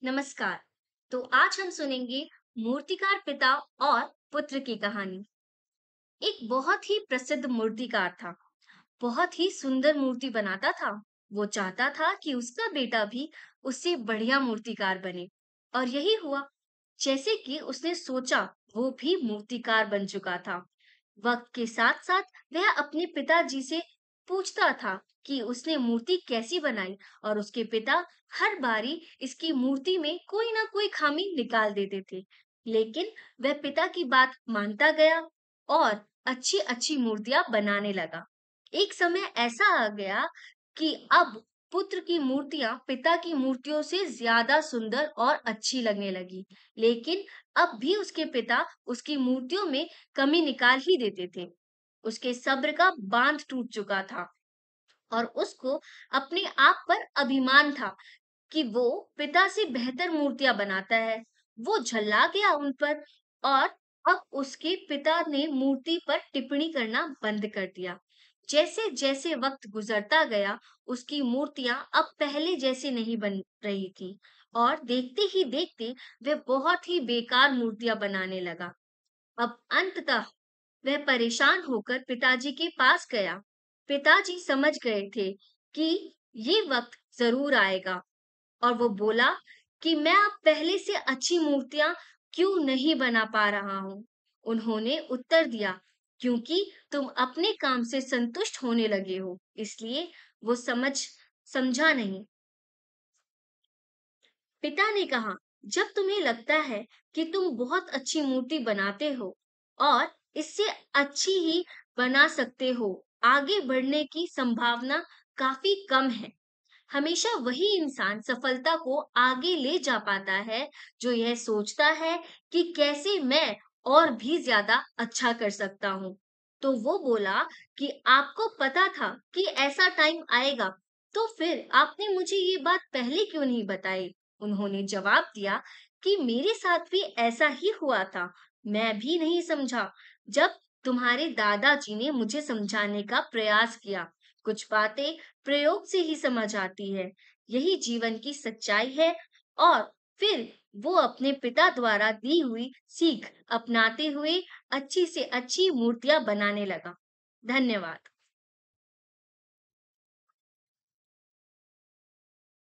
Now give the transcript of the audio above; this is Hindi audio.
नमस्कार। तो आज हम सुनेंगे मूर्तिकार पिता और पुत्र की कहानी। एक बहुत ही प्रसिद्ध मूर्तिकार था। बहुत ही सुंदर मूर्ति बनाता था। वो चाहता था कि उसका बेटा भी उससे बढ़िया मूर्तिकार बने। और यही हुआ। जैसे कि उसने सोचा, वो भी मूर्तिकार बन चुका था। वक्त के साथ साथ वह अपने पिताजी से पूछता था कि उसने मूर्ति कैसी बनाई, और उसके पिता हर बारी इसकी मूर्ति में कोई ना कोई खामी निकाल देते थे। लेकिन वह पिता की बात मानता गया और अच्छी अच्छी मूर्तियां बनाने लगा। एक समय ऐसा आ गया कि अब पुत्र की मूर्तियां पिता की मूर्तियों से ज्यादा सुंदर और अच्छी लगने लगी। लेकिन अब भी उसके पिता उसकी मूर्तियों में कमी निकाल ही देते थे। उसके सब्र का बांध टूट चुका था और उसको अपने आप पर अभिमान था कि वो पिता से बेहतर मूर्तियां बनाता है। वो झल्ला गया उन पर और अब उसके पिता ने मूर्ति पर टिप्पणी करना बंद कर दिया। जैसे जैसे वक्त गुजरता गया, उसकी मूर्तियां अब पहले जैसे नहीं बन रही थी और देखते ही देखते वे बहुत ही बेकार मूर्तियां बनाने लगा। अब अंततः वह परेशान होकर पिताजी के पास गया। पिताजी समझ गए थे कि ये वक्त जरूर आएगा और वो बोला कि मैं अब पहले से अच्छी मूर्तियां क्यों नहीं बना पा रहा हूँ। उन्होंने उत्तर दिया, क्योंकि तुम अपने काम से संतुष्ट होने लगे हो, इसलिए वो समझा नहीं। पिता ने कहा, जब तुम्हें लगता है कि तुम बहुत अच्छी मूर्ति बनाते हो और इससे अच्छी ही बना सकते हो, आगे बढ़ने की संभावना काफी कम है। हमेशा वही इंसान सफलता को आगे ले जा पाता है जो यह सोचता है कि कैसे मैं और भी ज्यादा अच्छा कर सकता हूँ। तो वो बोला कि आपको पता था कि ऐसा टाइम आएगा, तो फिर आपने मुझे ये बात पहले क्यों नहीं बताई? उन्होंने जवाब दिया कि मेरे साथ भी ऐसा ही हुआ था। मैं भी नहीं समझा जब तुम्हारे दादाजी ने मुझे समझाने का प्रयास किया। कुछ बातें प्रयोग से ही समझ आती है। यही जीवन की सच्चाई है। और फिर वो अपने पिता द्वारा दी हुई सीख अपनाते हुए अच्छी से अच्छी मूर्तियां बनाने लगा। धन्यवाद।